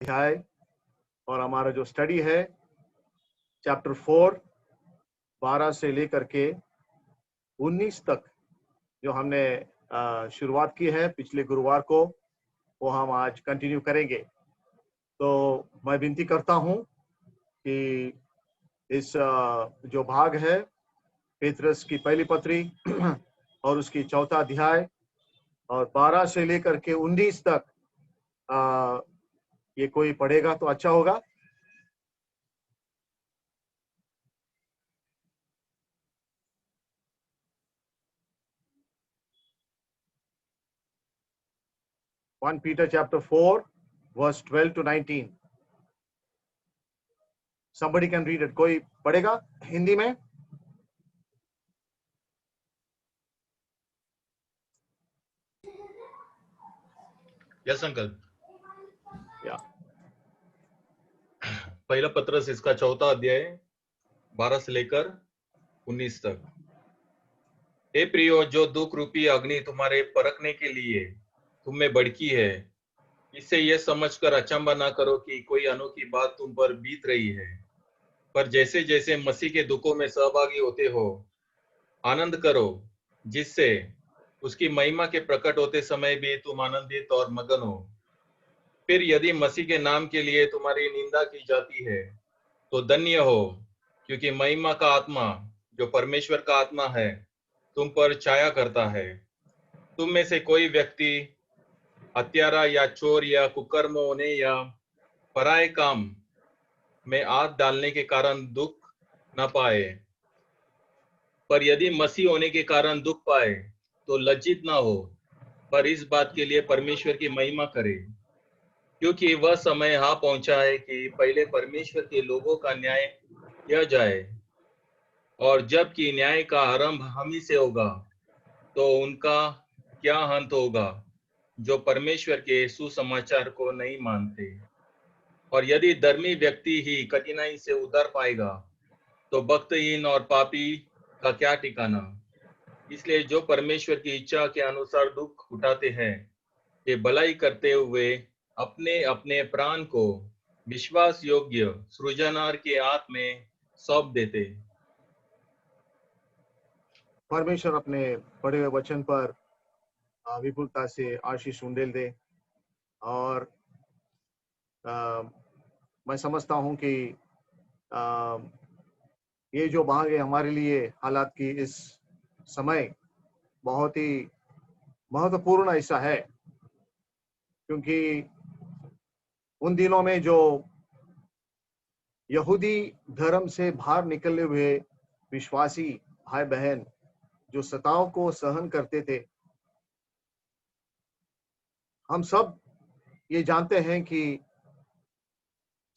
अध्याय और हमारा जो स्टडी है चैप्टर 4 12 से लेकर के 19 तक जो हमने शुरुआत की है पिछले गुरुवार को, वो हम आज कंटिन्यू करेंगे। तो मैं विनती करता हूं कि इस जो भाग है पेत्रस की पहली पत्री और उसकी चौथा अध्याय और 12 से लेकर के 19 तक ये कोई पढ़ेगा तो अच्छा होगा। One Peter chapter 4 verse 12 to 19. Somebody can read it. कोई पढ़ेगा हिंदी में? Yes uncle. या पहला पत्रस इसका चौथा अध्याय 12 से लेकर 19 तक। हे प्रियो, जो दुख रूपी अग्नि तुम्हारे परखने के लिए तुम में भड़की है, इससे यह समझकर अचंभा न करो कि कोई अनोखी बात तुम पर बीत रही है, पर जैसे जैसे मसीह के दुखों में सहभागी होते हो आनंद करो, जिससे उसकी महिमा के प्रकट होते समय भी तुम आनंदित और मगन हो। फिर यदि मसीह के नाम के लिए तुम्हारी निंदा की जाती है तो धन्य हो, क्योंकि महिमा का आत्मा जो परमेश्वर का आत्मा है तुम पर छाया करता है। तुम में से कोई व्यक्ति हत्यारा या चोर या कुकर्म होने या पराये काम में हाथ डालने के कारण दुख न पाए, पर यदि मसीह होने के कारण दुख पाए तो लज्जित न हो, पर इस बात के लिए परमेश्वर की महिमा करे, क्योंकि वह समय हाँ पहुंचा है कि पहले परमेश्वर के लोगों का न्याय किया जाए, और जबकि न्याय का आरंभ हम ही से होगा तो उनका क्या अंत होगा जो परमेश्वर के सुसमाचार को नहीं मानते। और यदि धर्मी व्यक्ति ही कठिनाई से उद्धार पाएगा तो भक्तहीन और पापी का क्या ठिकाना। इसलिए जो परमेश्वर की इच्छा के अनुसार दुख उठाते हैं वे भलाई करते हुए अपने अपने प्राण को विश्वास योग्य सृजनहार के हाथ में सौंप देते। परमेश्वर अपने पढ़े हुए वचन पर विपुलता से आशीष उंडेल दे। और मैं समझता हूं कि ये जो भाग है हमारे लिए हालात की इस समय बहुत ही महत्वपूर्ण ऐसा है, क्योंकि उन दिनों में जो यहूदी धर्म से बाहर निकले हुए विश्वासी भाई बहन जो सताव को सहन करते थे, हम सब ये जानते हैं कि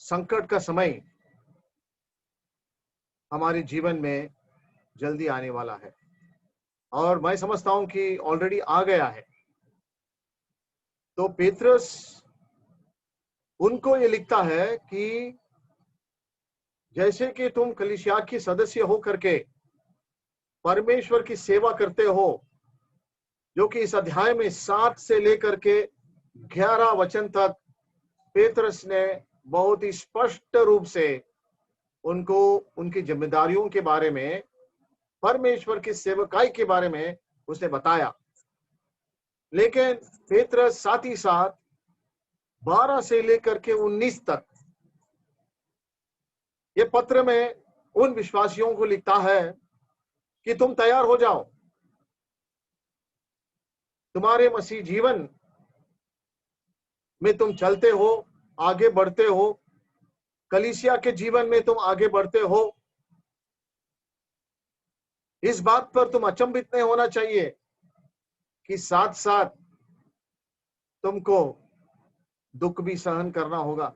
संकट का समय हमारे जीवन में जल्दी आने वाला है, और मैं समझता हूं कि ऑलरेडी आ गया है। तो पेत्रस उनको ये लिखता है कि जैसे कि तुम कलीसिया की सदस्य हो करके परमेश्वर की सेवा करते हो, जो कि इस अध्याय में 7 से लेकर के 11 वचन तक पेत्रस ने बहुत ही स्पष्ट रूप से उनको उनकी जिम्मेदारियों के बारे में, परमेश्वर की सेवकाई के बारे में उसने बताया। लेकिन पेत्रस साथ ही साथ 12 से लेकर के 19 तक ये पत्र में उन विश्वासियों को लिखता है कि तुम तैयार हो जाओ, तुम्हारे मसीह जीवन में तुम चलते हो, आगे बढ़ते हो, कलीसिया के जीवन में तुम आगे बढ़ते हो। इस बात पर तुम अचंभित नहीं होना चाहिए कि साथ साथ तुमको दुख भी सहन करना होगा।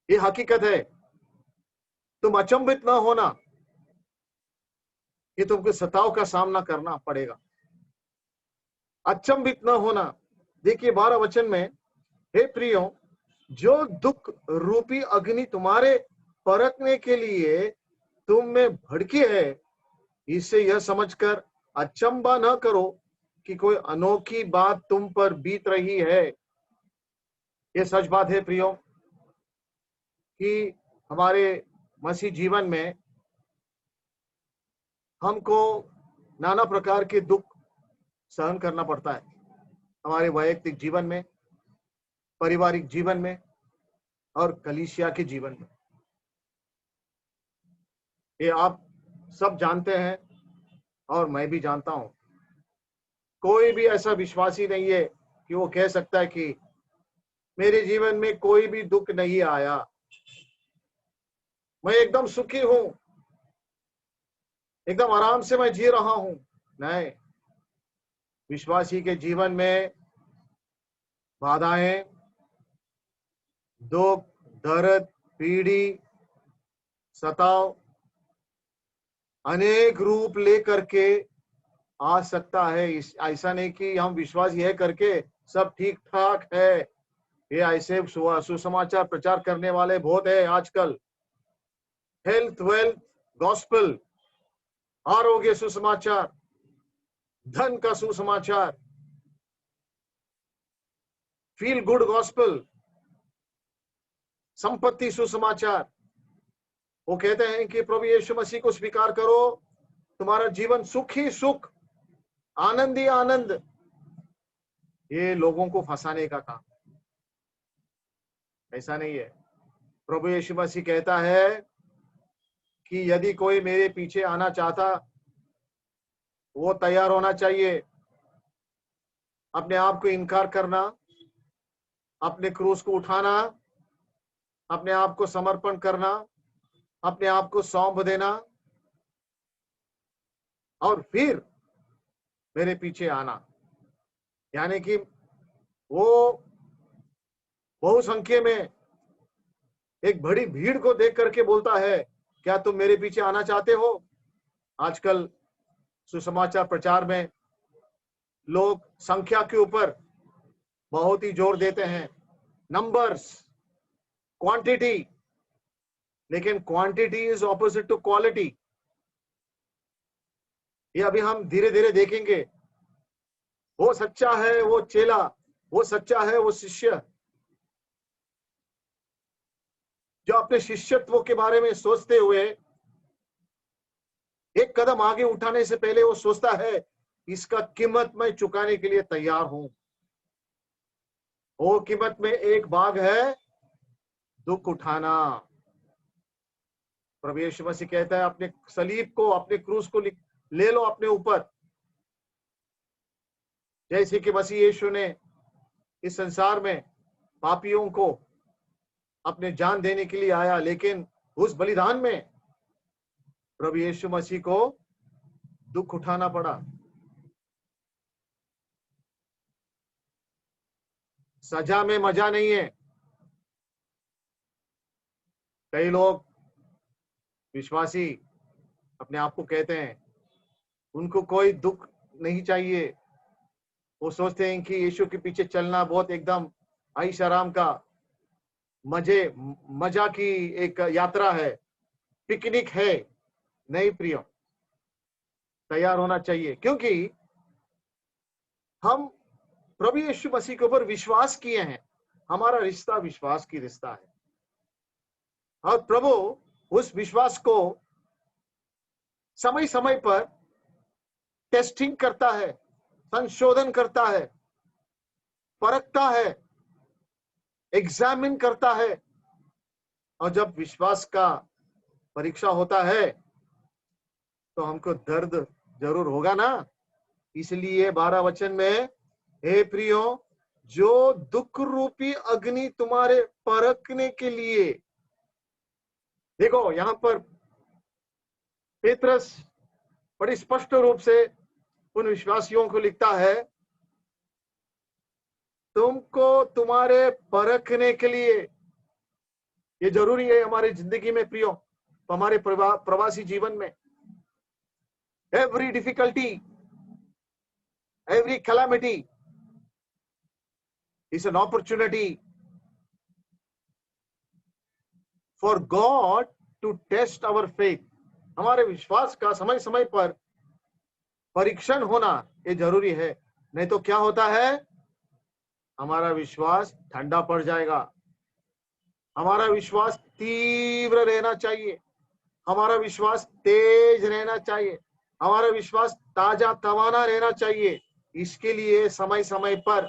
ये हकीकत है। तुम अचंभित ना होना कि तुमको सताव का सामना करना पड़ेगा। अचंभित न होना। देखिए 12 वचन में, हे प्रियो, जो दुख रूपी अग्नि तुम्हारे परखने के लिए तुम में भड़की है, इससे यह समझकर अचंभा न करो कि कोई अनोखी बात तुम पर बीत रही है। ये सच बात है प्रियो कि हमारे मसीह जीवन में हमको नाना प्रकार के दुख सहन करना पड़ता है, हमारे वैयक्तिक जीवन में, पारिवारिक जीवन में और कलीसिया के जीवन में। ये आप सब जानते हैं और मैं भी जानता हूं। कोई भी ऐसा विश्वासी नहीं है कि वो कह सकता है कि मेरे जीवन में कोई भी दुख नहीं आया, मैं एकदम सुखी हूं, एकदम आराम से मैं जी रहा हूं। नहीं, विश्वासी के जीवन में बाधाएं, दुख, दर्द, पीड़ी, सताव अनेक रूप लेकर के आ सकता है। ऐसा नहीं कि हम विश्वास यह करके सब ठीक ठाक है। ये ऐसे सुसमाचार प्रचार करने वाले बहुत है आजकल। हेल्थ, वेल्थ गॉस्पेल, आरोग्य सुसमाचार, धन का सुसमाचार, फील गुड गॉस्पेल, संपत्ति सुसमाचार। वो कहते हैं कि प्रभु यीशु मसीह को स्वीकार करो, तुम्हारा जीवन सुख ही सुख, आनंद ही आनंद। ये लोगों को फंसाने का काम, ऐसा नहीं है। प्रभु यीशु मसीह कहता है कि यदि कोई मेरे पीछे आना चाहता, वो तैयार होना चाहिए अपने आप को इनकार करना, अपने क्रूस को उठाना, अपने आप को समर्पण करना, अपने आप को सौंप देना और फिर मेरे पीछे आना। यानी कि वो बहुसंख्या में एक बड़ी भीड़ को देख करके बोलता है, क्या तुम मेरे पीछे आना चाहते हो? आजकल सुसमाचार प्रचार में लोग संख्या के ऊपर बहुत ही जोर देते हैं, नंबर्स, क्वांटिटी, लेकिन quantity is opposite to quality. ये अभी हम धीरे धीरे देखेंगे। वो सच्चा है वो चेला, वो सच्चा है वो शिष्य, जो अपने शिष्यत्व के बारे में सोचते हुए एक कदम आगे उठाने से पहले वो सोचता है, इसका कीमत मैं चुकाने के लिए तैयार हूं। वो कीमत में एक भाग है दुख उठाना। प्रभु यीशु मसीह कहता है, अपने सलीब को, अपने क्रूस को ले लो अपने ऊपर। जैसे कि मसीह यीशु ने इस संसार में पापियों को अपने जान देने के लिए आया, लेकिन उस बलिदान में प्रभु यीशु मसीह को दुख उठाना पड़ा। सजा में मजा नहीं है। कई लोग विश्वासी अपने आप को कहते हैं, उनको कोई दुख नहीं चाहिए। वो सोचते हैं कि यीशु के पीछे चलना बहुत एकदम ऐश आराम का मजा की एक यात्रा है, पिकनिक है। नहीं प्रियो, तैयार होना चाहिए, क्योंकि हम प्रभु यीशु मसीह के ऊपर विश्वास किए हैं। हमारा रिश्ता विश्वास की रिश्ता है और प्रभु उस विश्वास को समय समय पर टेस्टिंग करता है, संशोधन करता है, परखता है, एग्जामिन करता है। और जब विश्वास का परीक्षा होता है तो हमको दर्द जरूर होगा ना। इसलिए 12 वचन में, हे प्रियो, जो दुख रूपी अग्नि तुम्हारे परखने के लिए। देखो यहां पर पेत्रस बड़ी स्पष्ट रूप से उन विश्वासियों को लिखता है, तुमको तुम्हारे परखने के लिए। ये जरूरी है हमारी जिंदगी में प्रियो, तो हमारे प्रवासी जीवन में every difficulty, every calamity is an opportunity for God to test our faith. हमारे विश्वास का समय समय पर परीक्षण होना ये जरूरी है। नहीं तो क्या होता है, हमारा विश्वास ठंडा पड़ जाएगा। हमारा विश्वास तीव्र रहना चाहिए, हमारा विश्वास तेज रहना चाहिए, हमारा विश्वास ताजा तवाना रहना चाहिए। इसके लिए समय समय पर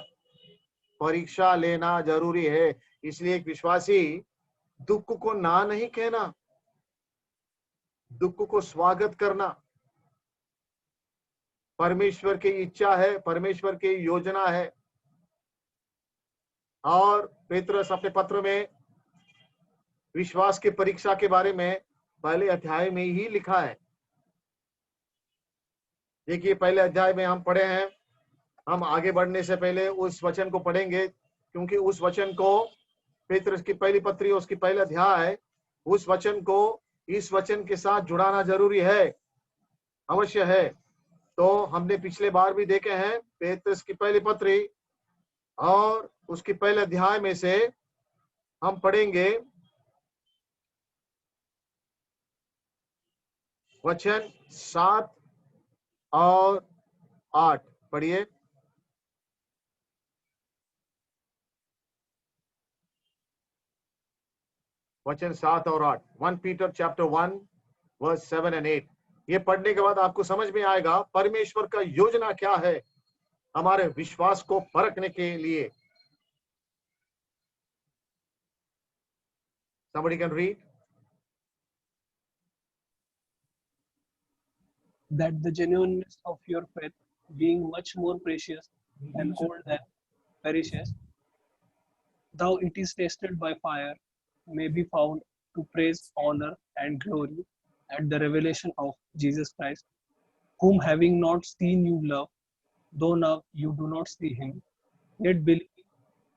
परीक्षा लेना जरूरी है। इसलिए एक विश्वासी दुख को ना नहीं कहना, दुख को स्वागत करना परमेश्वर की इच्छा है, परमेश्वर की योजना है। और पेत्रस अपने पत्र में विश्वास की परीक्षा के बारे में पहले अध्याय में ही लिखा है। देखिए, पहले अध्याय में हम पढ़े हैं। हम आगे बढ़ने से पहले उस वचन को पढ़ेंगे, क्योंकि उस वचन को पेत्रस की पहली पत्री, उसकी पहला अध्याय, उस वचन को इस वचन के साथ जुड़ाना जरूरी है, अवश्य है। तो हमने पिछले बार भी देखे हैं पेत्रस की पहली पत्री, और उसकी पहले अध्याय में से हम पढ़ेंगे वचन 7 और 8। पढ़िए। वचन 7 और 8, 1 पीटर चैप्टर 1 वर्स 7 and 8। ये पढ़ने के बाद आपको समझ में आएगा परमेश्वर का योजना क्या है हमारे विश्वास को परखने के लिए। Somebody can read. That the genuineness of your faith, being much more precious than gold that perishes, though it is tested by fire, may be found to praise, honor, and glory at the revelation of Jesus Christ, whom having not seen you love, though now you do not see him, yet believing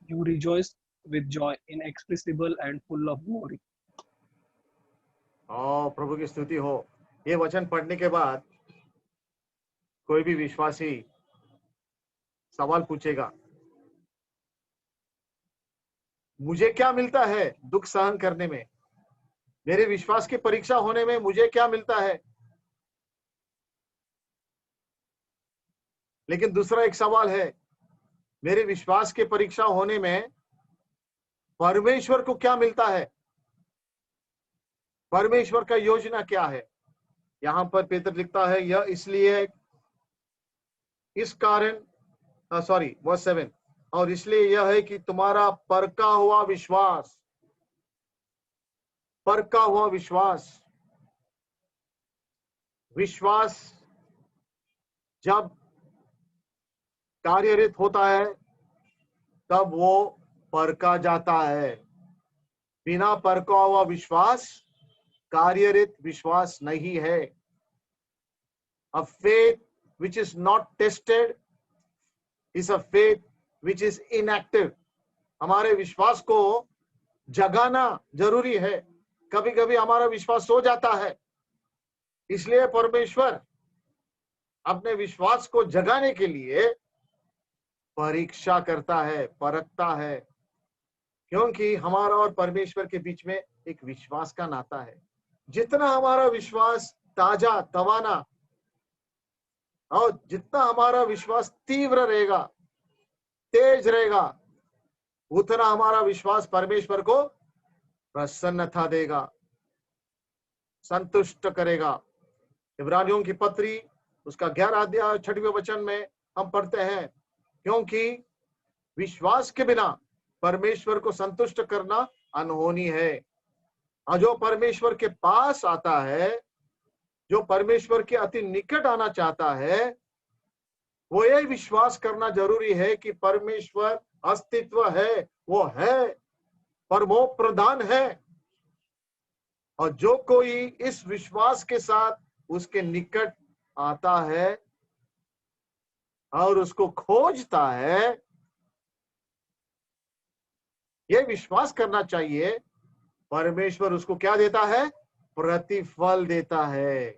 you rejoice with joy inexpressible and full of glory. प्रभु की स्तुति हो। ये वचन पढ़ने के बाद कोई भी विश्वासी सवाल पूछेगा, मुझे क्या मिलता है दुख सहन करने में, मेरे विश्वास की परीक्षा होने में मुझे क्या मिलता है। लेकिन दूसरा एक सवाल है, मेरे विश्वास की परीक्षा होने में परमेश्वर को क्या मिलता है, परमेश्वर का योजना क्या है। यहां पर पेत्र लिखता है, यह इसलिए, इस कारण, वर्स 7, और इसलिए यह है कि तुम्हारा परका हुआ विश्वास, परका हुआ विश्वास, विश्वास जब कार्यरत होता है तब वो परका जाता है। बिना परका हुआ विश्वास कार्यरत विश्वास नहीं है। A faith which is not tested is a faith which is inactive. हमारे विश्वास को जगाना जरूरी है। कभी कभी हमारा विश्वास सो जाता है, इसलिए परमेश्वर अपने विश्वास को जगाने के लिए परीक्षा करता है, परखता है, क्योंकि हमारा और परमेश्वर के बीच में एक विश्वास का नाता है। जितना हमारा विश्वास ताजा तवाना और जितना हमारा विश्वास तीव्र रहेगा, तेज रहेगा, उतना हमारा विश्वास परमेश्वर को प्रसन्नता देगा, संतुष्ट करेगा। इब्रानियों की पत्री उसका 11 अध्याय 6वें वचन में हम पढ़ते हैं, क्योंकि विश्वास के बिना परमेश्वर को संतुष्ट करना अनहोनी है। और जो परमेश्वर के पास आता है, जो परमेश्वर के अति निकट आना चाहता है, वो ये विश्वास करना जरूरी है कि परमेश्वर अस्तित्व है, वो है, परमो प्रधान है। और जो कोई इस विश्वास के साथ उसके निकट आता है और उसको खोजता है, ये विश्वास करना चाहिए, परमेश्वर उसको क्या देता है, प्रतिफल देता है,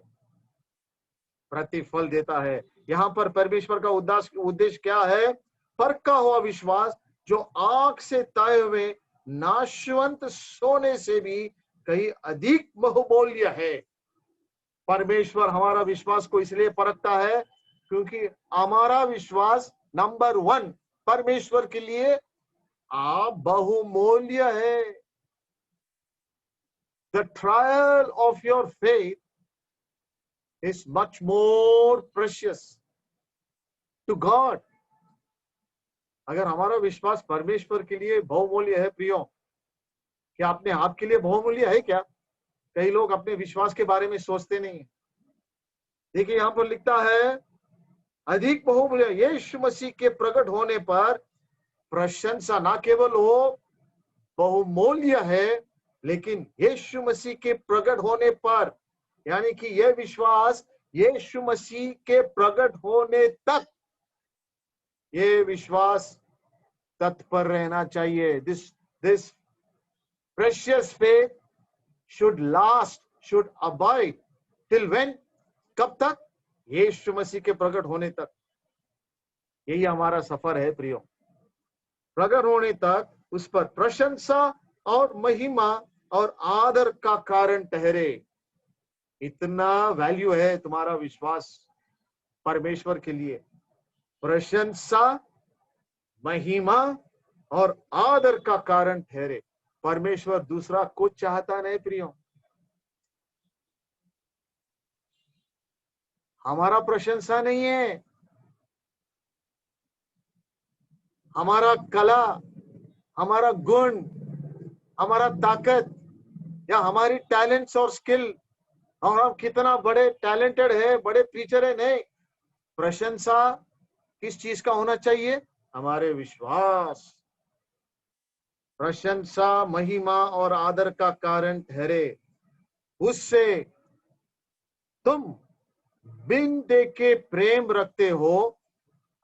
प्रतिफल देता है। यहाँ पर परमेश्वर का उद्देश्य क्या है, परखा हुआ विश्वास जो आंख से ताए हुए नाशवंत सोने से भी कहीं अधिक बहुमूल्य है। परमेश्वर हमारा विश्वास को इसलिए परखता है क्योंकि हमारा विश्वास नंबर 1 परमेश्वर के लिए आप बहुमूल्य है। The trial of your faith is much more precious to God. अगर हमारा विश्वास परमेश्वर के लिए बहुमूल्य है प्रियो, क्या अपने आप के लिए बहुमूल्य है क्या? कई लोग अपने विश्वास के बारे में सोचते नहीं है। देखिए यहाँ पर लिखता है अधिक बहुमूल्य, यीशु मसीह के प्रकट होने पर प्रशंसा ना केवल वो बहुमूल्य है, लेकिन यीशु मसीह के प्रकट होने पर, यानी कि यह विश्वास यीशु मसीह के प्रकट होने तक, ये विश्वास तत्पर रहना चाहिए। This precious faith should last, should abide till when? कब तक? यीशु मसीह के प्रकट होने तक। यही हमारा सफर है प्रियो, प्रकट होने तक उस पर प्रशंसा और महिमा और आदर का कारण ठहरे। इतना वैल्यू है तुम्हारा विश्वास परमेश्वर के लिए। प्रशंसा, महिमा और आदर का कारण ठहरे। परमेश्वर दूसरा कुछ चाहता नहीं प्रियो। हमारा प्रशंसा नहीं है, हमारा कला, हमारा गुण, हमारा ताकत या हमारी टैलेंट्स और स्किल, और हम कितना बड़े टैलेंटेड है, बड़े प्रीचर है, नहीं। प्रशंसा किस चीज का होना चाहिए? हमारे विश्वास। प्रशंसा, महिमा और आदर का कारण ठहरे। उससे तुम बिन देखे प्रेम रखते हो,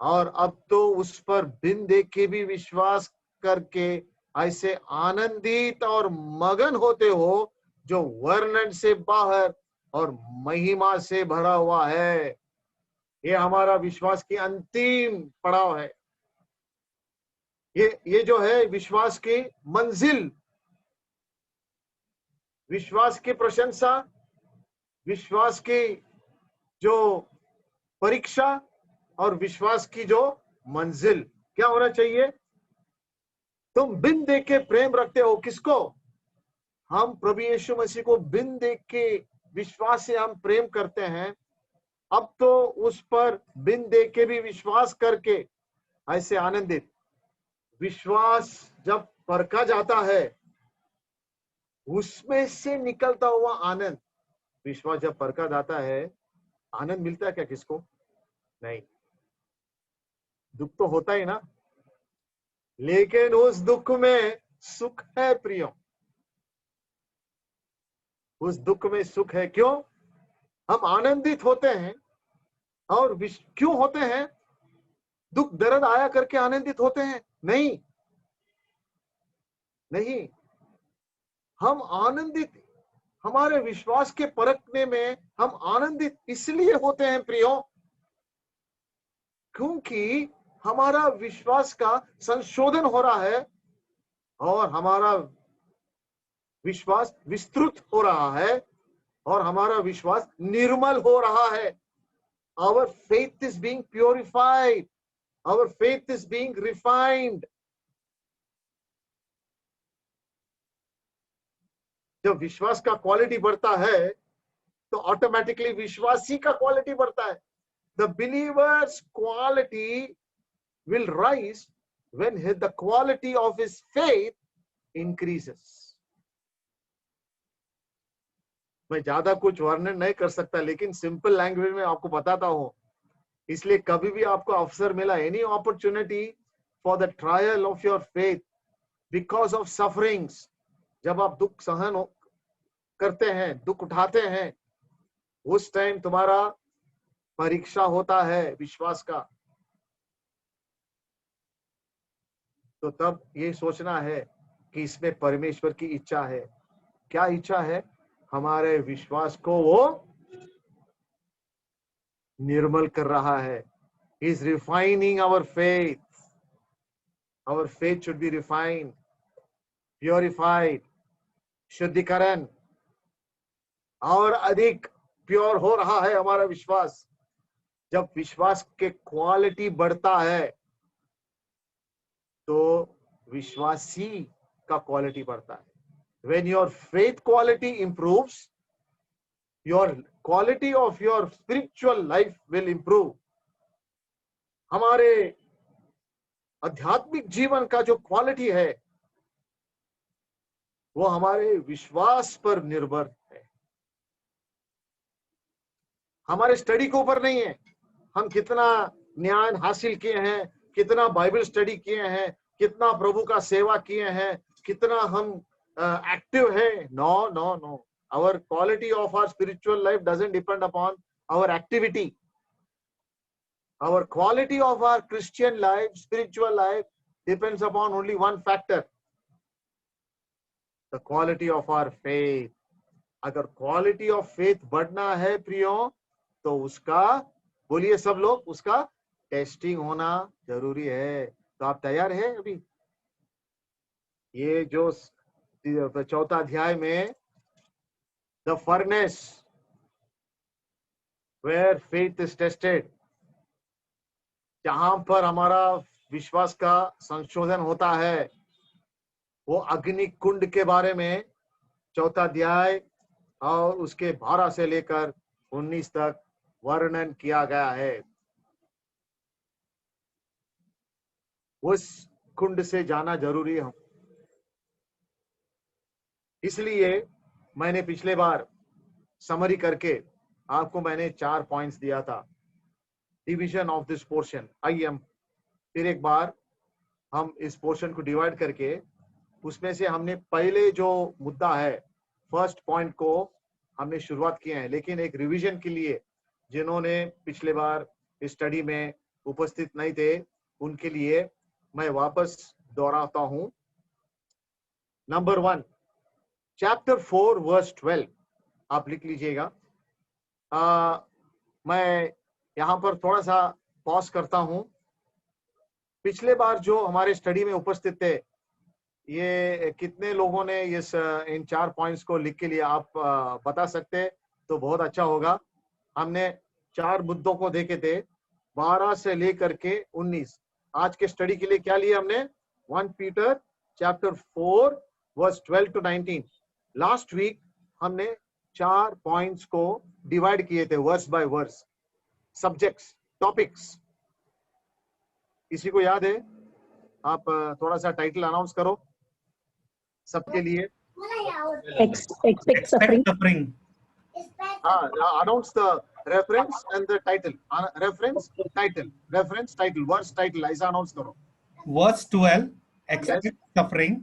और अब तो उस पर बिन देखे भी विश्वास करके ऐसे आनंदित और मगन होते हो जो वर्णन से बाहर और महिमा से भरा हुआ है। ये हमारा विश्वास की अंतिम पड़ाव है। ये जो है विश्वास की मंजिल, विश्वास की प्रशंसा, विश्वास की जो परीक्षा और विश्वास की जो मंजिल क्या होना चाहिए? तुम बिन देख के प्रेम रखते हो। किसको? हम प्रभु यीशु मसीह को बिन देख के विश्वास से हम प्रेम करते हैं। अब तो उस पर बिन देख के भी विश्वास करके ऐसे आनंदित। विश्वास जब परखा जाता है, उसमें से निकलता हुआ आनंद। विश्वास जब परखा जाता है, आनंद मिलता है क्या किसको? नहीं, दुख तो होता ही ना, लेकिन उस दुख में सुख है प्रियो। उस दुख में सुख है। क्यों? हम आनंदित होते हैं। और क्यों होते हैं? दुख दर्द आया करके आनंदित होते हैं? नहीं, नहीं। हम आनंदित, हमारे विश्वास के परखने में हम आनंदित इसलिए होते हैं प्रियो, क्योंकि हमारा विश्वास का संशोधन हो रहा है और हमारा विश्वास विस्तृत हो रहा है और हमारा विश्वास निर्मल हो रहा है। Our faith is being purified. Our faith is being refined. जब विश्वास का क्वालिटी बढ़ता है तो ऑटोमेटिकली विश्वासी का क्वालिटी बढ़ता है। The believer's quality will rise when the quality of his faith increases. मैं ज्यादा कुछ वर्णन नहीं कर सकता, लेकिन सिंपल लैंग्वेज में आपको बताता हूं। इसलिए कभी भी आपको अवसर मिला, any opportunity for the trial of your faith because of sufferings, जब आप दुख सहन करते हैं, दुख उठाते हैं, उस टाइम तुम्हारा परीक्षा होता है विश्वास का। तो तब ये सोचना है कि इसमें परमेश्वर की इच्छा है। क्या इच्छा है? हमारे विश्वास को वो निर्मल कर रहा है। He is refining our faith. Our faith should be refined, purified, शुद्धिकरण, और अधिक प्योर हो रहा है हमारा विश्वास। जब विश्वास के क्वालिटी बढ़ता है तो विश्वासी का क्वालिटी बढ़ता है. When your faith quality improves, your quality of your spiritual life will improve. हमारे आध्यात्मिक जीवन का जो क्वालिटी है वो हमारे विश्वास पर निर्भर है, हमारे स्टडी के ऊपर नहीं है. हम कितना ज्ञान हासिल किए हैं, कितना बाइबल स्टडी किए हैं, कितना प्रभु का सेवा किए हैं, कितना हम एक्टिव है. No no no, our quality of our spiritual life doesn't depend upon our activity. Our quality of our Christian life, spiritual life, depends upon only one factor, the quality of our faith. अगर quality of faith बढ़ना है प्रियो, तो उसका, बोलिए सब लोग, उसका टेस्टिंग होना जरूरी है. तो आप तैयार है अभी? ये जो चौथा अध्याय में the furnace where faith is tested, जहां पर हमारा विश्वास का संशोधन होता है, वो अग्नि कुंड के बारे में चौथा अध्याय और उसके 12 से लेकर 19 तक वर्णन किया गया है. उस कुंड से जाना जरूरी है. इसलिए मैंने पिछले बार समरी करके आपको मैंने 4 पॉइंट्स दिया था. डिवीजन ऑफ दिस पोर्शन, आइए फिर एक बार हम इस पोर्शन को डिवाइड करके उसमें से हमने पहले जो मुद्दा है, फर्स्ट पॉइंट को हमने शुरुआत किए हैं. लेकिन एक रिवीजन के लिए जिन्होंने पिछले बार स्टडी में उपस्थित नहीं थे, उनके लिए मैं वापस दोहराता हूं. नंबर 1, चैप्टर 4 वर्स 12, आप लिख लीजिएगा. मैं यहाँ पर थोड़ा सा पॉज करता हूँ. पिछले बार जो हमारे स्टडी में उपस्थित थे, ये कितने लोगों ने इन 4 पॉइंट्स को लिख के लिए आप बता सकते तो बहुत अच्छा होगा. हमने 4 मुद्दों को देखे थे, 12 से लेकर के 19. आज के स्टडी के लिए क्या लिया हमने? 1 Peter chapter 4 verse 12 to 19. Last week हमने 4 पॉइंट्स को डिवाइड किए थे verse by verse, subjects, topics. किसी को याद है? आप थोड़ा सा टाइटल अनाउंस करो सबके लिए. Expect suffering. Announce the reference and the title. Reference, title, verse title, ऐसा अनाउंस करो. Verse 12, expect suffering.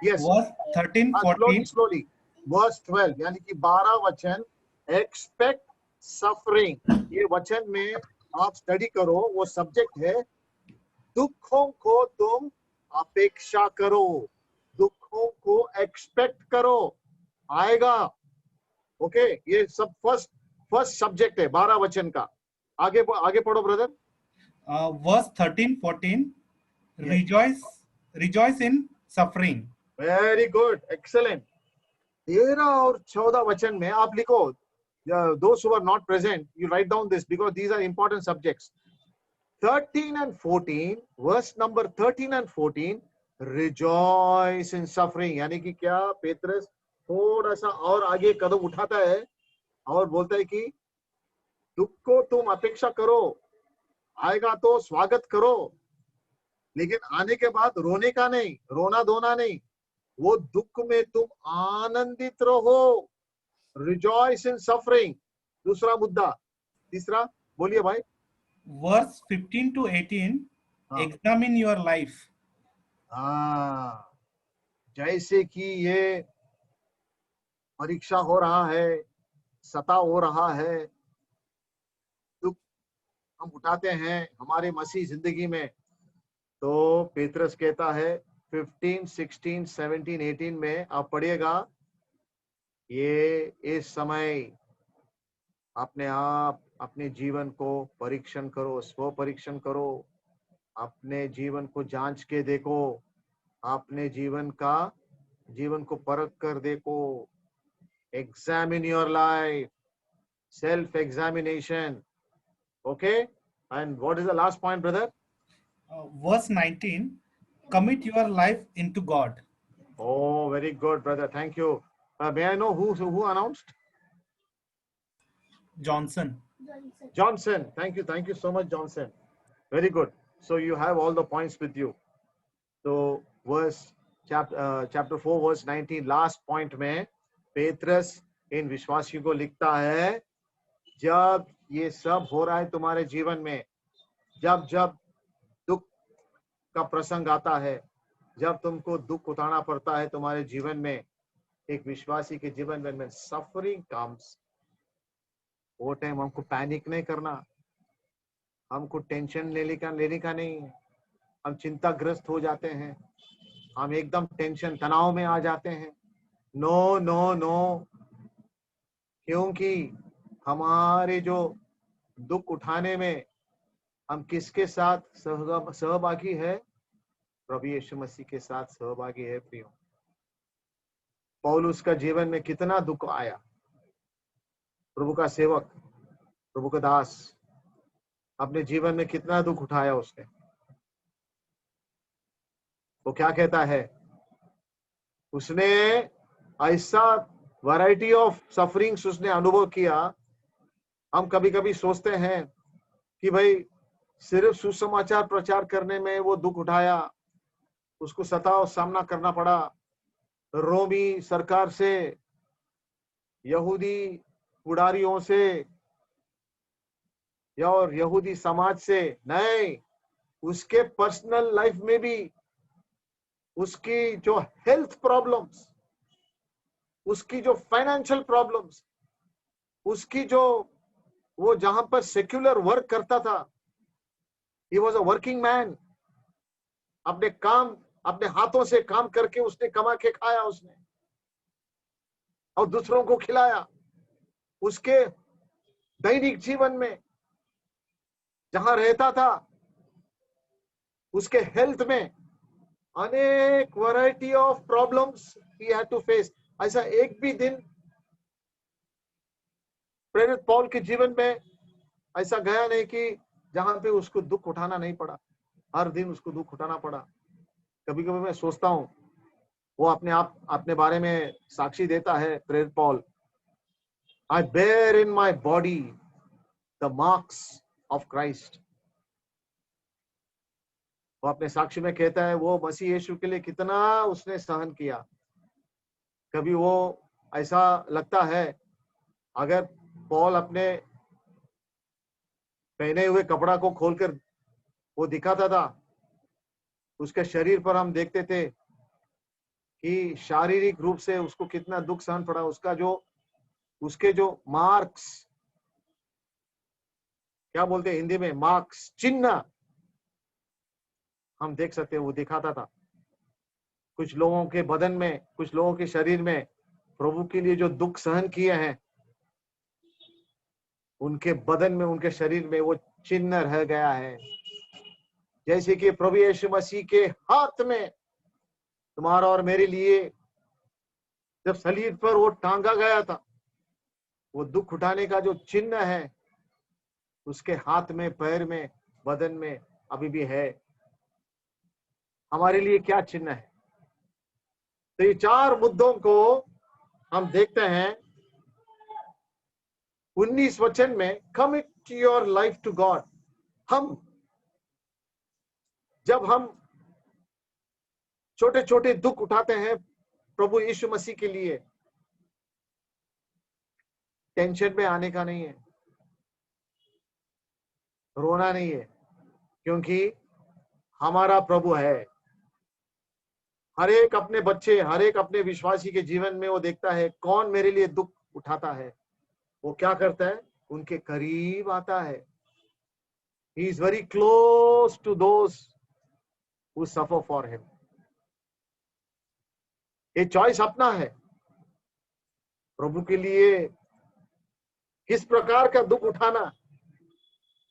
Yes. Verse 13, 14. Slowly. Verse 12, यानी कि 12 वचन, expect suffering. ये वचन में आप स्टडी करो, वो सब्जेक्ट है, दुखों को तुम अपेक्षा करो, दुखों को एक्सपेक्ट करो, आएगा. ओके, ये सब फर्स्ट सब्जेक्ट है 12 वचन का. आगे पढ़ो brother. Verse 13, 14. Rejoice in suffering. Very good, excellent. 13 और 14 वचन में आप लिखो. Those who are not present, you write down this because these are important subjects. 13 and 14, verse number 13 and 14, rejoice in suffering. यानी कि क्या? पेत्रस थोड़ा सा और आगे कदम उठाता है और बोलता है कि दुख को तुम अपेक्षा करो, आएगा तो स्वागत करो, लेकिन आने के बाद रोने का नहीं, रोना धोना नहीं, वो दुख में तुम आनंदित रहो. रिजॉइस इन सफरिंग. दूसरा मुद्दा. तीसरा बोलिए भाई. Verse 15 to 18, examine your life. जैसे कि ये परीक्षा हो रहा है, सता हो रहा है, दुख हम उठाते हैं हमारे मसीह जिंदगी में, तो पेत्रस कहता है 15, 16, 17, 18 में आप पढ़िएगा, ये इस समय अपने आप अपने जीवन को परीक्षण करो, स्व परीक्षण करो, अपने जीवन को जांच के देखो, अपने जीवन को परख कर देखो. Examine your life, self examination. Okay, and what is the last point, brother? Verse 19, commit your life into God. Oh, very good, brother. Thank you. May I know who announced? Johnson. Johnson. Thank you. Thank you so much, Johnson. Very good. So you have all the points with you. So chapter 4 verse 19 last point में पेत्रस इन विश्वासियों को लिखता है, जब ये सब हो रहा है तुम्हारे जीवन में, जब जब दुख का प्रसंग आता है, जब तुमको दुख उठाना पड़ता है तुम्हारे जीवन में, एक विश्वासी के जीवन में सफरिंग कम्स, वो टाइम हमको पैनिक नहीं करना, हमको टेंशन लेने का नहीं, हम चिंताग्रस्त हो जाते हैं, हम एकदम टेंशन तनाव में आ जाते हैं। नो नो नो, क्योंकि हमारे जो दुख उठाने में हम किसके साथ सहभागी है? प्रभु यीशु मसीह के साथ सहभागी है। प्रियो, पौलुस का जीवन में कितना दुख आया, प्रभु का सेवक, प्रभु का दास अपने जीवन में कितना दुख उठाया उसने। वो क्या कहता है? उसने ऐसा वैरायटी ऑफ सफरिंग्स उसने अनुभव किया। हम कभी कभी सोचते हैं कि भाई सिर्फ सुसमाचार प्रचार करने में वो दुख उठाया, उसको सताव सामना करना पड़ा रोमी सरकार से, यहूदी पुडारियों से या और यहूदी समाज से। नहीं, उसके पर्सनल लाइफ में भी उसकी जो हेल्थ प्रॉब्लम्स, उसकी जो फाइनेंशियल प्रॉब्लम्स, उसकी जो वो जहां पर सेक्युलर वर्क करता था, he was a working man, अपने काम अपने हाथों से काम करके उसने कमा के खाया उसने और दूसरों को खिलाया। उसके दैनिक जीवन में जहां रहता था, उसके हेल्थ में अनेक वैरायटी ऑफ प्रॉब्लम्स ही हैड टू फेस। ऐसा एक भी दिन प्रेरित पौल के जीवन में ऐसा गया नहीं कि जहां पे उसको दुख उठाना नहीं पड़ा। हर दिन उसको दुख उठाना पड़ा। कभी कभी मैं सोचता हूं, वो अपने बारे में साक्षी देता है प्रेरित Paul, I bear in my body the marks of Christ. वो अपने साक्षी में कहता है वो मसीह यीशु के लिए कितना उसने सहन किया। कभी वो ऐसा लगता है, अगर पौल अपने पहने हुए कपड़ा को खोलकर वो दिखाता था, उसके शरीर पर हम देखते थे कि शारीरिक रूप से उसको कितना दुख सहन पड़ा। उसके जो मार्क्स, क्या बोलते हैं हिंदी में, मार्क्स, चिन्ह हम देख सकते हैं, वो दिखाता था। कुछ लोगों के बदन में, कुछ लोगों के शरीर में प्रभु के लिए जो दुख सहन किए हैं, उनके बदन में, उनके शरीर में वो चिन्ह रह गया है। जैसे कि प्रभु यीशु मसीह के हाथ में तुम्हारा और मेरे लिए जब सलीब पर वो टांगा गया था, वो दुख उठाने का जो चिन्ह है उसके हाथ में, पैर में, बदन में अभी भी है। हमारे लिए क्या चिन्ह है? तो ये चार मुद्दों को हम देखते हैं 19 वचन में। Commit your life to God. जब हम छोटे छोटे दुख उठाते हैं प्रभु यीशु मसीह के लिए, टेंशन में आने का नहीं है, रोना नहीं है, क्योंकि हमारा प्रभु है। हर एक अपने बच्चे, हर एक अपने विश्वासी के जीवन में वो देखता है कौन मेरे लिए दुख उठाता है। वो क्या करता है? उनके करीब आता है। He is very close to those who suffer for him. ये चॉइस अपना है। प्रभु के लिए किस प्रकार का दुख उठाना,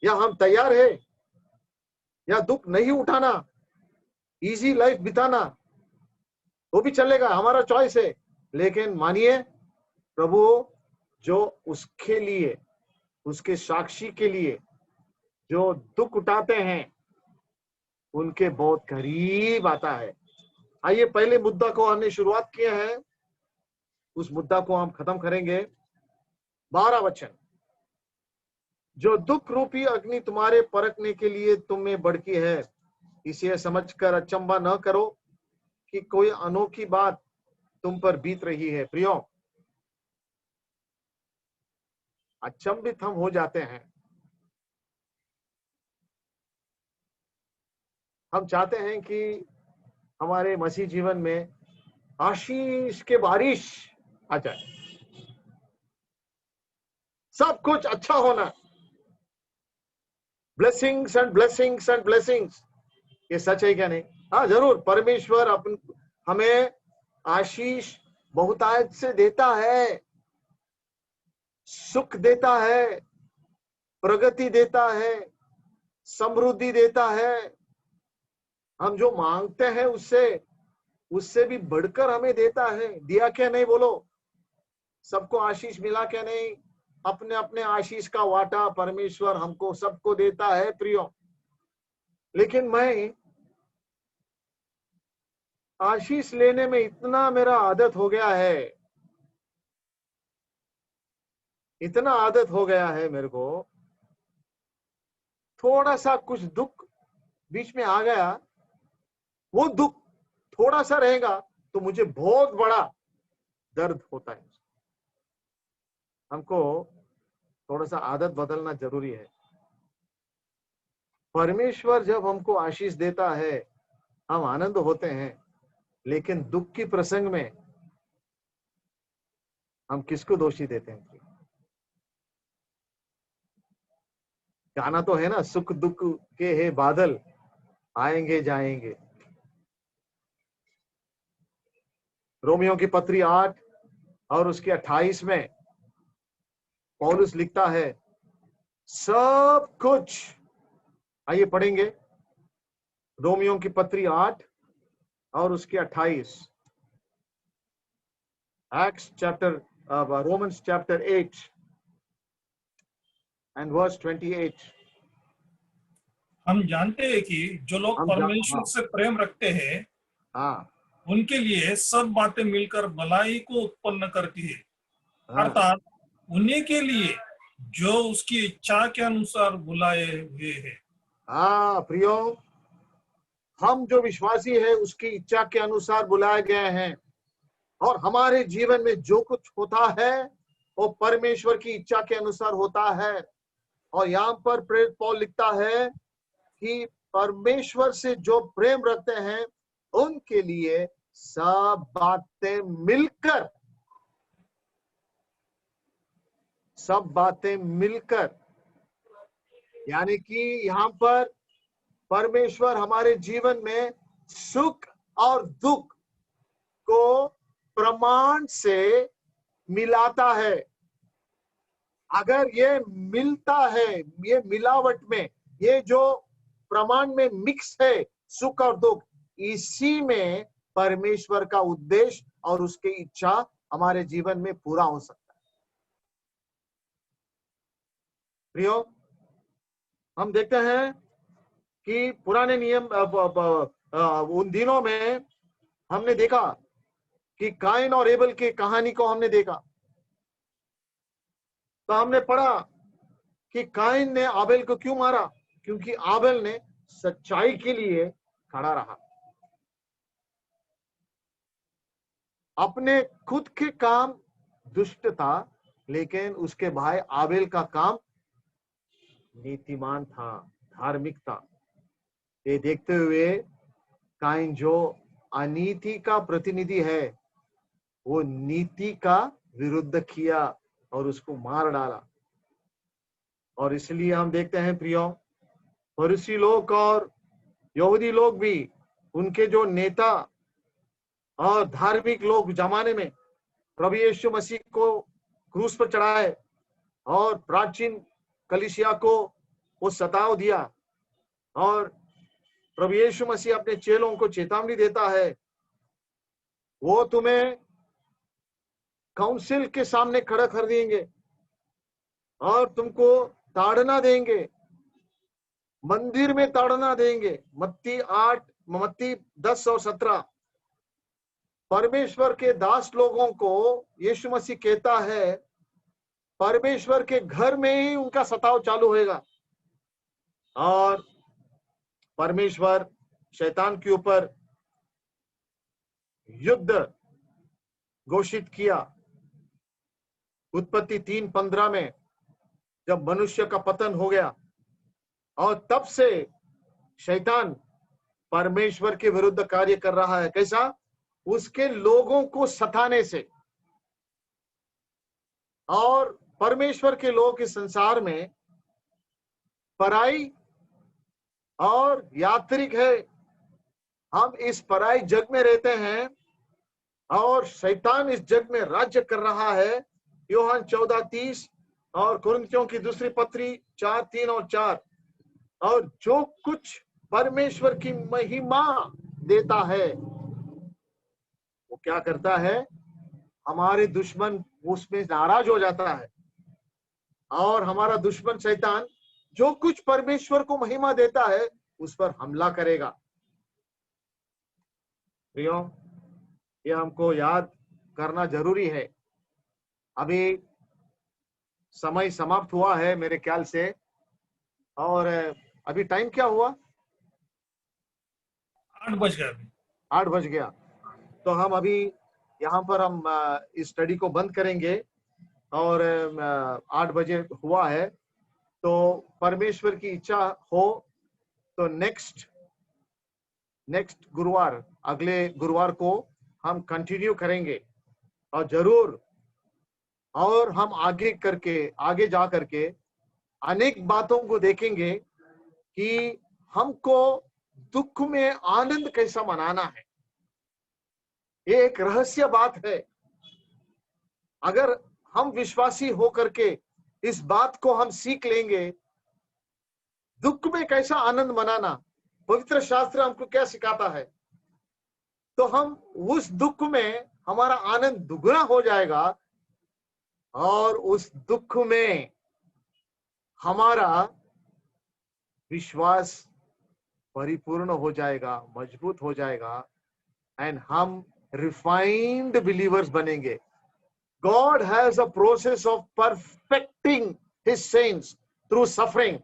या हम तैयार है, या दुख नहीं उठाना, इजी लाइफ बिताना, वो भी चलेगा, हमारा चॉइस है। लेकिन मानिए, प्रभु जो उसके लिए, उसके साक्षी के लिए जो दुख उठाते हैं, उनके बहुत करीब आता है। आइए पहले मुद्दा को हमने शुरुआत किया है, उस मुद्दा को हम खत्म करेंगे। 12 वचन, जो दुख रूपी अग्नि तुम्हारे परखने के लिए तुम में भड़की है, इसे समझकर अचंभा न करो कि कोई अनोखी बात तुम पर बीत रही है। प्रियो, अचंभित हम हो जाते हैं। हम चाहते हैं कि हमारे मसीह जीवन में आशीष के बारिश आ जाए, सब कुछ अच्छा होना, blessings and blessings and blessings. ये सच है क्या नहीं? हाँ जरूर, परमेश्वर हमें आशीष बहुतायत से देता है, सुख देता है, प्रगति देता है, समृद्धि देता है। हम जो मांगते हैं उससे भी बढ़कर हमें देता है। दिया क्या नहीं बोलो? सबको आशीष मिला क्या नहीं? अपने अपने आशीष का वाटा परमेश्वर हमको सबको देता है प्रियो। लेकिन मैं आशीष लेने में इतना मेरा आदत हो गया है, इतना आदत हो गया है मेरे को, थोड़ा सा कुछ दुख बीच में आ गया, वो दुख थोड़ा सा रहेगा तो मुझे बहुत बड़ा दर्द होता है। हमको थोड़ा सा आदत बदलना जरूरी है। परमेश्वर जब हमको आशीष देता है हम आनंद होते हैं, लेकिन दुख की प्रसंग में हम किसको दोषी देते हैं? गाना तो है ना, सुख दुख के है बादल आएंगे जाएंगे। रोमियो की पत्री 8 और उसके 28 में पौलुस लिखता है, सब कुछ, आइए पढ़ेंगे रोमियो की पत्री 8 और उसके 28, Romans chapter 8 and verse 28। हम जानते हैं कि जो लोग परमेश्वर से प्रेम रखते हैं, हाँ, उनके लिए सब बातें मिलकर भलाई को उत्पन्न करती है। अर्थात उन्हीं के लिए जो उसकी इच्छा के अनुसार बुलाए हुए हैं। हाँ प्रियो, हम जो विश्वासी है उसकी इच्छा के अनुसार बुलाए गए हैं, और हमारे जीवन में जो कुछ होता है वो परमेश्वर की इच्छा के अनुसार होता है। और यहाँ पर प्रेरित पौल लिखता है कि परमेश्वर से जो प्रेम रखते हैं उनके लिए सब बातें मिलकर, यानी कि यहाँ पर परमेश्वर हमारे जीवन में सुख और दुख को प्रमाण से मिलाता है। अगर ये मिलता है, ये मिलावट में, ये जो प्रमाण में मिक्स है सुख और दुख, इसी में परमेश्वर का उद्देश्य और उसकी इच्छा हमारे जीवन में पूरा हो सकता है। प्रियो, हम देखते हैं कि पुराने नियम उन दिनों में हमने देखा कि काइन और एबल की कहानी को हमने देखा, तो हमने पढ़ा कि काइन ने आबेल को क्यों मारा? क्योंकि आबेल ने सच्चाई के लिए खड़ा रहा। अपने खुद के काम दुष्ट था, लेकिन उसके भाई आबेल का काम नीतिमान था, धार्मिक था। ये देखते हुए काइन जो अनीति का प्रतिनिधि है, वो नीति का विरुद्ध किया और उसको मार डाला। और इसलिए हम देखते हैं प्रियो, फरीसी लोग और यहूदी लोग भी, उनके जो नेता और धार्मिक लोग जमाने में प्रभु यीशु मसीह को क्रूस पर चढ़ाए और प्राचीन कलीसिया को वो सताव दिया। और प्रभु यीशु मसीह अपने चेलों को चेतावनी देता है, वो तुम्हें काउंसिल के सामने खड़ा कर देंगे और तुमको ताड़ना देंगे, मंदिर में ताड़ना देंगे। मत्ती 10 और 17। परमेश्वर के दास लोगों को यीशु मसीह कहता है परमेश्वर के घर में ही उनका सताव चालू होगा, और परमेश्वर शैतान के ऊपर युद्ध घोषित किया। उत्पत्ति 3:15 में जब मनुष्य का पतन हो गया, और तब से शैतान परमेश्वर के विरुद्ध कार्य कर रहा है। कैसा? उसके लोगों को सताने से। और परमेश्वर के लोग इस संसार में पराई और यात्रिक है। हम इस पराई जग में रहते हैं और शैतान इस जग में राज्य कर रहा है। यूहन्ना 14:30 और कुरिन्थियों की दूसरी पत्री 4:3 और 4। और जो कुछ परमेश्वर की महिमा देता है वो क्या करता है? हमारे दुश्मन उसमें नाराज हो जाता है, और हमारा दुश्मन शैतान जो कुछ परमेश्वर को महिमा देता है उस पर हमला करेगा। प्रियो, ये हमको याद करना जरूरी है। अभी समय समाप्त हुआ है मेरे ख्याल से, और अभी टाइम क्या हुआ? 8 बज गया। 8 बज गया। तो हम अभी यहाँ पर हम इस स्टडी को बंद करेंगे, और 8 बजे हुआ है। तो परमेश्वर की इच्छा हो तो नेक्स्ट गुरुवार, अगले गुरुवार को हम कंटिन्यू करेंगे, और जरूर, और हम आगे जा करके अनेक बातों को देखेंगे कि हमको दुख में आनंद कैसा मनाना है। ये एक रहस्य बात है। अगर हम विश्वासी होकर के इस बात को हम सीख लेंगे, दुख में कैसा आनंद मनाना, पवित्र शास्त्र हमको क्या सिखाता है, तो हम उस दुख में हमारा आनंद दुगना हो जाएगा, और उस दुख में हमारा विश्वास परिपूर्ण हो जाएगा, मजबूत हो जाएगा, एंड हम रिफाइंड बिलीवर्स बनेंगे। God has a process of perfecting his saints through suffering.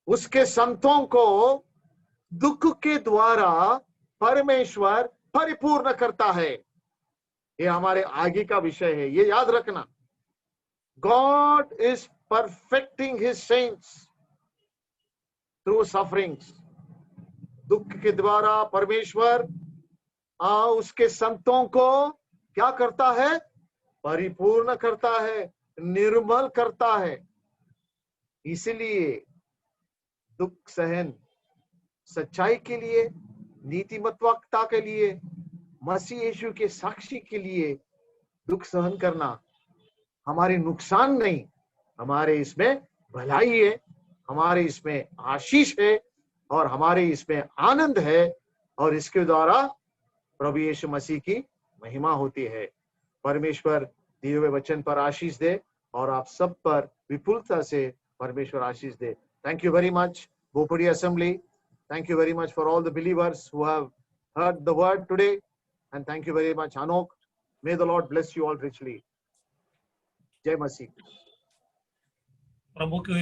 उसके संतों को दुख के द्वारा परमेश्वर परिपूर्ण करता है। ये हमारे आगे का विषय है, ये याद रखना। God is perfecting his saints through sufferings. दुख के द्वारा परमेश्वर उसके संतों को क्या करता है? परिपूर्ण करता है, निर्मल करता है। इसलिए दुख सहन सच्चाई के लिए, नीतिमत्वता के लिए, मसीह यीशु के साक्षी के लिए दुख सहन करना हमारे नुकसान नहीं, हमारे इसमें भलाई है, हमारे इसमें आशीष है, और हमारे इसमें आनंद है, और इसके द्वारा प्रभु यीशु मसीह की महिमा होती है। परमेश्वर दिए हुए वचन पर आशीष दे, और आप सब पर विपुलता से परमेश्वर आशीष दे। Thank you very much, Bopudi Assembly. Thank you very much for all the believers who have heard the word today, and thank you very much, Anok. May the Lord bless you all richly. जय मसीह। प्रभु की